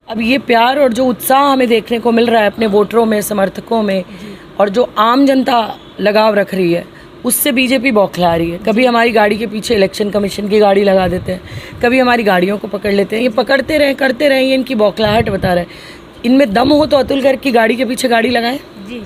अब ये प्यार और जो उत्साह हमें देखने को मिल रहा है अपने वोटरों में, समर्थकों में, और जो आम जनता लगाव रख रही है, उससे बीजेपी बौखला रही है। कभी हमारी गाड़ी के पीछे इलेक्शन कमीशन की गाड़ी लगा देते हैं, कभी हमारी गाड़ियों को पकड़ लेते हैं। ये पकड़ते रहें, करते रहें, ये इनकी बौखलाहट बता रहे हैं। इनमें दम हो तो अतुल गर्ग की गाड़ी के पीछे गाड़ी लगाएं। जी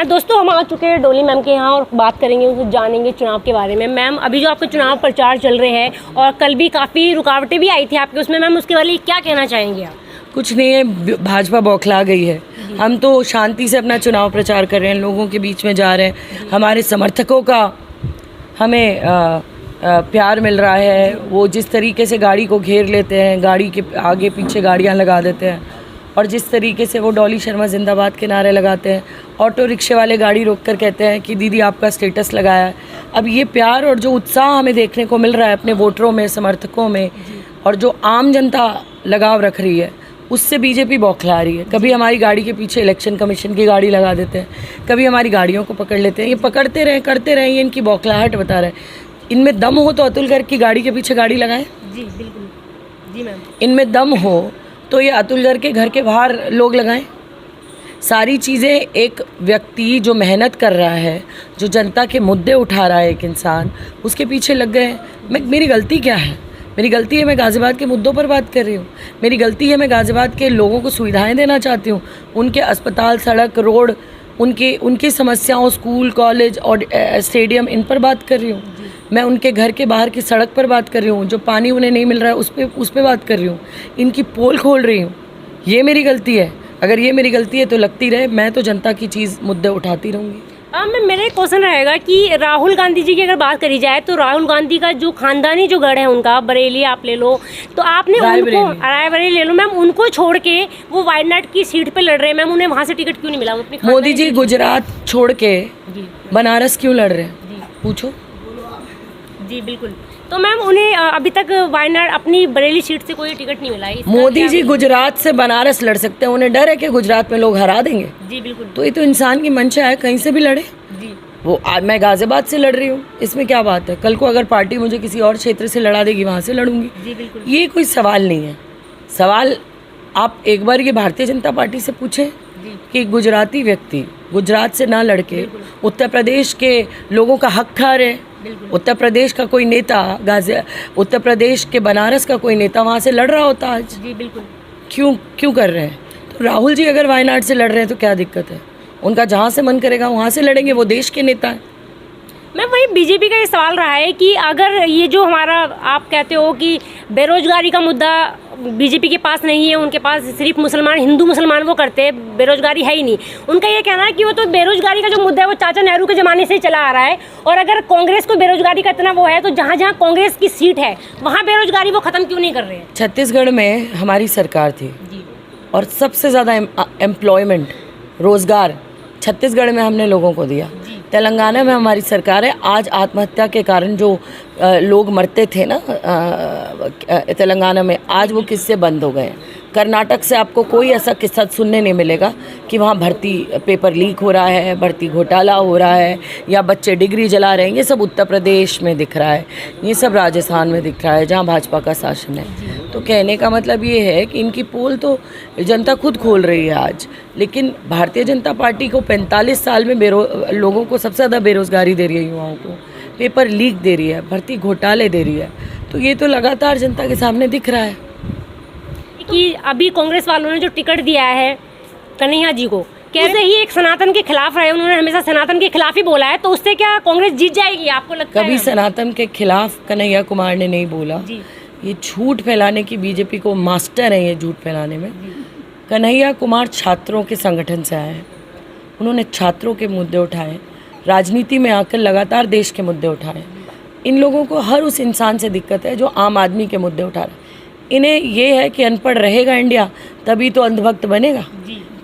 दोस्तों, हम आ चुके हैं डोली मैम के यहाँ और बात करेंगे, उनको जानेंगे चुनाव के बारे में। मैम, अभी जो आपका चुनाव प्रचार चल रहे हैं और कल भी काफ़ी रुकावटें भी आई थी आपके उसमें, मैम उसके बारे में क्या कहना चाहेंगे आप? कुछ नहीं है, भाजपा बौखला गई है। हम तो शांति से अपना चुनाव प्रचार कर रहे हैं, लोगों के बीच में जा रहे हैं। हमारे समर्थकों का हमें प्यार मिल रहा है। वो जिस तरीके से गाड़ी को घेर लेते हैं, गाड़ी के आगे पीछे गाड़ियां लगा देते हैं, और जिस तरीके से वो डॉली शर्मा जिंदाबाद के नारे लगाते हैं, ऑटो रिक्शे वाले गाड़ी रोक कर कहते हैं कि दीदी आपका स्टेटस लगाया है। अब ये प्यार और जो उत्साह हमें देखने को मिल रहा है अपने वोटरों में, समर्थकों में, और जो आम जनता लगाव रख रही है, उससे बीजेपी बौखला रही है। कभी हमारी गाड़ी के पीछे इलेक्शन कमीशन की गाड़ी लगा देते हैं, कभी हमारी गाड़ियों को पकड़ लेते हैं। ये पकड़ते रहें, करते रहें, ये इनकी बौखलाहट बता रहे हैं। इनमें दम हो तो अतुल गर्ग की गाड़ी के पीछे गाड़ी लगाएं। जी बिल्कुल, जी मैम। इनमें दम हो तो ये अतुल गर्ग के घर के बाहर लोग लगाएं। सारी चीज़ें एक व्यक्ति जो मेहनत कर रहा है, जो जनता के मुद्दे उठा रहा है, एक इंसान, उसके पीछे लग गए। मेरी गलती क्या है? मेरी गलती है मैं गाज़ियाबाद के मुद्दों पर बात कर रही हूँ। मेरी गलती है मैं गाज़ियाबाद के लोगों को सुविधाएं देना चाहती हूँ, उनके अस्पताल, सड़क, रोड, उनकी समस्याओं, स्कूल, कॉलेज और स्टेडियम, इन पर बात कर रही हूँ। मैं उनके घर के बाहर की सड़क पर बात कर रही हूँ, जो पानी उन्हें नहीं मिल रहा है उस पर बात कर रही हूँ। इनकी पोल खोल रही हूँ। ये मेरी गलती है। अगर ये मेरी गलती है तो लगती रहे, मैं तो जनता की चीज़, मुद्दे उठाती रहूँगी। मैम, मेरा एक क्वेश्चन रहेगा कि राहुल गांधी जी की अगर बात करी जाए तो राहुल गांधी का जो खानदानी जो गढ़ है उनका, बरेली आप ले लो, तो आपने उनको, रायबरेली ले लो मैम, उनको छोड़ के वो वायनाड की सीट पे लड़ रहे हैं मैम, उन्हें वहाँ से टिकट क्यों नहीं मिला? मोदी जी गुजरात छोड़ के बनारस क्यों लड़ रहे हैं? पूछो। जी बिल्कुल। तो मैम उन्हें अभी तक वायनाड, अपनी बरेली सीट से कोई टिकट नहीं मिला है। मोदी जी गुजरात से बनारस लड़ सकते हैं, उन्हें डर है कि गुजरात में लोग हरा देंगे। जी बिल्कुल। तो ये तो इंसान की मंशा है, कहीं से भी लड़े। जी वो मैं गाजियाबाद से लड़ रही हूँ, इसमें क्या बात है? कल को अगर पार्टी मुझे किसी और क्षेत्र से लड़ा देगी, वहाँ से लड़ूंगी। जी बिल्कुल। ये कोई सवाल नहीं है। सवाल आप एक बार ये भारतीय जनता पार्टी से पूछें कि गुजराती व्यक्ति गुजरात से ना लड़के उत्तर प्रदेश के लोगों का हक खा रहे हैं। उत्तर प्रदेश का कोई नेता, उत्तर प्रदेश के बनारस का कोई नेता वहाँ से लड़ रहा होता आज। जी बिल्कुल। क्यों कर रहे हैं? तो राहुल जी अगर वायनाड से लड़ रहे हैं तो क्या दिक्कत है? उनका जहाँ से मन करेगा वहाँ से लड़ेंगे, वो देश के नेता हैं। मैं वही बीजेपी का ये सवाल रहा है कि अगर ये जो हमारा, आप कहते हो कि बेरोजगारी का मुद्दा बीजेपी के पास नहीं है, उनके पास सिर्फ मुसलमान, हिंदू मुसलमान वो करते हैं, बेरोजगारी है ही नहीं। उनका ये कहना है कि वो तो बेरोजगारी का जो मुद्दा है वो चाचा नेहरू के ज़माने से ही चला आ रहा है, और अगर कांग्रेस को बेरोजगारी का इतना वो है तो जहाँ जहाँ कांग्रेस की सीट है वहाँ बेरोजगारी वो ख़त्म क्यों नहीं कर रहे हैं? छत्तीसगढ़ में हमारी सरकार थी जी, और सबसे ज़्यादा एम्प्लॉयमेंट, रोज़गार छत्तीसगढ़ में हमने लोगों को दिया। तेलंगाना में हमारी सरकार है। आज आत्महत्या के कारण जो लोग मरते थे ना तेलंगाना में, आज वो किस्से बंद हो गए हैं। कर्नाटक से आपको कोई ऐसा किस्सा सुनने नहीं मिलेगा कि वहाँ भर्ती पेपर लीक हो रहा है, भर्ती घोटाला हो रहा है, या बच्चे डिग्री जला रहे हैं। ये सब उत्तर प्रदेश में दिख रहा है, ये सब राजस्थान में दिख रहा है जहाँ भाजपा का शासन है। तो कहने का मतलब ये है कि इनकी पोल तो जनता खुद खोल रही है आज। लेकिन भारतीय जनता पार्टी को 45 साल में लोगों को सबसे ज़्यादा बेरोज़गारी दे रही है, युवाओं को पेपर लीक दे रही है, भर्ती घोटाले दे रही है। तो ये तो लगातार जनता के सामने दिख रहा है कि अभी कांग्रेस वालों ने जो टिकट दिया है कन्हैया जी को, कैसे ही एक सनातन के खिलाफ रहे, उन्होंने हमेशा सनातन के खिलाफ ही बोला है, तो उससे क्या कांग्रेस जीत जाएगी आपको लगता है? कभी सनातन के खिलाफ कन्हैया कुमार ने नहीं बोला जी। ये झूठ फैलाने की बीजेपी को मास्टर है, ये झूठ फैलाने में। कन्हैया कुमार छात्रों के संगठन से आए हैं, उन्होंने छात्रों के मुद्दे उठाए, राजनीति में आकर लगातार देश के मुद्दे उठाए। इन लोगों को हर उस इंसान से दिक्कत है जो आम आदमी के मुद्दे उठा रहे हैं। इन्हें ये है कि अनपढ़ रहेगा इंडिया तभी तो अंधभक्त बनेगा।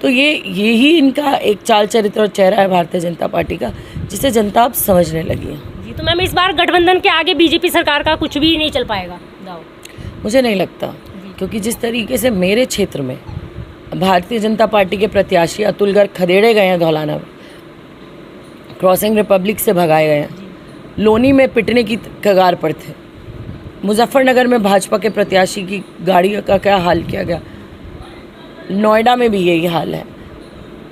तो यही इनका एक चाल चरित्र और चेहरा है भारतीय जनता पार्टी का, जिसे जनता अब समझने लगी है। जी, तो मैम इस बार गठबंधन के आगे बीजेपी सरकार का कुछ भी नहीं चल पाएगा? मुझे नहीं लगता, क्योंकि जिस तरीके से मेरे क्षेत्र में भारतीय जनता पार्टी के प्रत्याशी अतुल गर्ग खदेड़े गए हैं, धौलाना में क्रॉसिंग रिपब्लिक से भगाए गए हैं, लोनी में पिटने की कगार पर थे, मुजफ्फरनगर में भाजपा के प्रत्याशी की गाड़ी का क्या हाल किया गया, नोएडा में भी यही हाल है,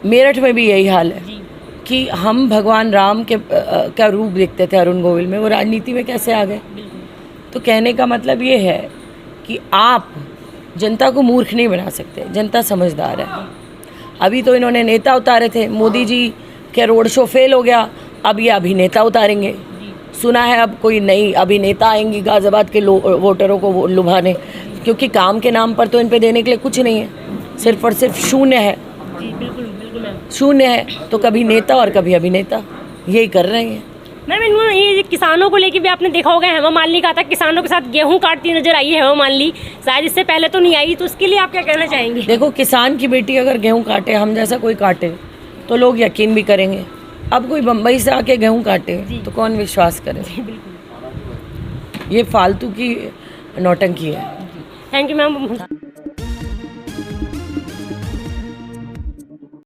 मेरठ में भी यही हाल है कि हम भगवान राम के का रूप देखते थे अरुण गोविल में, वो राजनीति में कैसे आ गए। तो कहने का मतलब ये है कि आप जनता को मूर्ख नहीं बना सकते, जनता समझदार है। अभी तो इन्होंने नेता उतारे थे, मोदी जी के रोड शो फेल हो गया, अब ये अभिनेता उतारेंगे। सुना है अब कोई नई अभिनेता आएंगी गाज़ियाबाद के वोटरों को लुभाने, क्योंकि काम के नाम पर तो इन पे देने के लिए कुछ नहीं है, सिर्फ और सिर्फ शून्य है, शून्य है। तो कभी नेता और कभी अभिनेता यही कर रहे हैं। मैम ये किसानों को लेके भी आपने देखा होगा, हेमा मालिनी कहा था किसानों के साथ गेहूं काटती नजर आई है हेमा मालिनी, शायद इससे पहले तो नहीं आई, तो उसके लिए आप क्या कहना चाहेंगे? देखो, किसान की बेटी अगर गेहूं काटे, हम जैसा कोई काटे, तो लोग यकीन भी करेंगे। अब कोई बम्बई से आके गेहूं काटे तो कौन विश्वास करे? ये फालतू की नौटंकी है। Thank you ma'am.